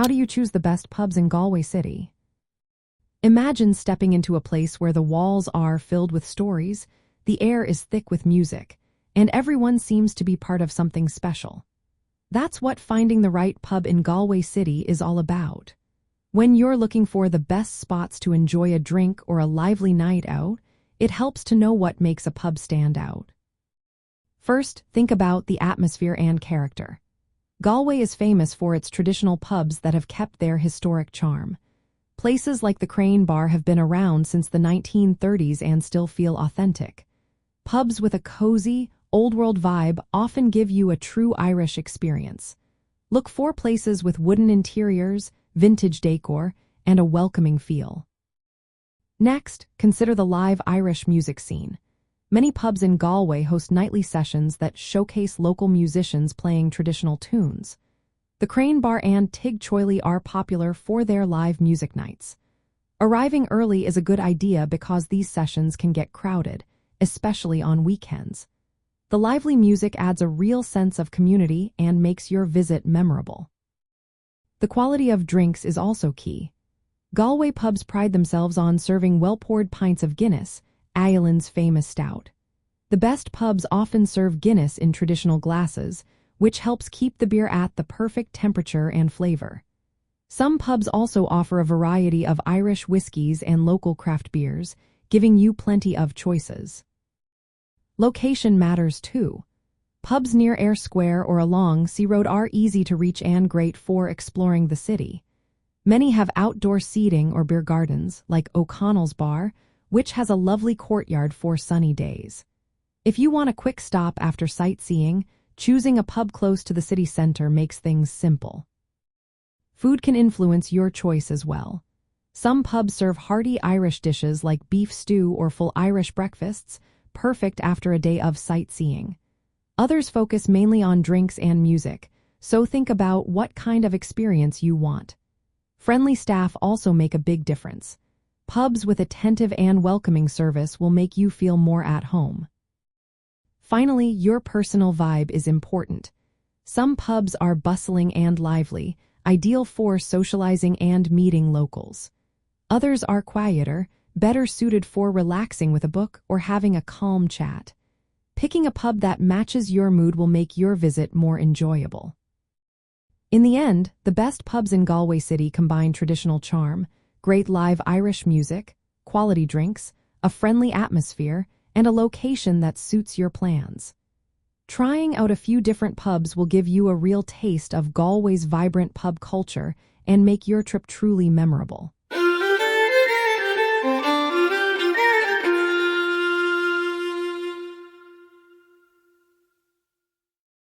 How do you choose the best pubs in Galway City? Imagine stepping into a place where the walls are filled with stories, the air is thick with music, and everyone seems to be part of something special. That's what finding the right pub in Galway City is all about. When you're looking for the best spots to enjoy a drink or a lively night out, it helps to know what makes a pub stand out. First, think about the atmosphere and character. Galway is famous for its traditional pubs that have kept their historic charm. Places like the Crane Bar have been around since the 1930s and still feel authentic. Pubs with a cozy, old-world vibe often give you a true Irish experience. Look for places with wooden interiors, vintage decor, and a welcoming feel. Next, consider the live Irish music scene. Many pubs in Galway host nightly sessions that showcase local musicians playing traditional tunes. The Crane Bar and Tig Choily are popular for their live music nights. Arriving early is a good idea because these sessions can get crowded, especially on weekends. The lively music adds a real sense of community and makes your visit memorable. The quality of drinks is also key. Galway pubs pride themselves on serving well-poured pints of Guinness, Ireland's famous stout. The best pubs often serve Guinness in traditional glasses, which helps keep the beer at the perfect temperature and flavor. Some pubs also offer a variety of Irish whiskies and local craft beers, giving you plenty of choices. Location matters too. Pubs near Eyre Square or along Sea Road are easy to reach and great for exploring the city. Many have outdoor seating or beer gardens, like O'Connell's Bar, which has a lovely courtyard for sunny days. If you want a quick stop after sightseeing, choosing a pub close to the city center makes things simple. Food can influence your choice as well. Some pubs serve hearty Irish dishes like beef stew or full Irish breakfasts, perfect after a day of sightseeing. Others focus mainly on drinks and music, so think about what kind of experience you want. Friendly staff also make a big difference. Pubs with attentive and welcoming service will make you feel more at home. Finally, your personal vibe is important. Some pubs are bustling and lively, ideal for socializing and meeting locals. Others are quieter, better suited for relaxing with a book or having a calm chat. Picking a pub that matches your mood will make your visit more enjoyable. In the end, the best pubs in Galway City combine traditional charm, great live Irish music, quality drinks, a friendly atmosphere, and a location that suits your plans. Trying out a few different pubs will give you a real taste of Galway's vibrant pub culture and make your trip truly memorable.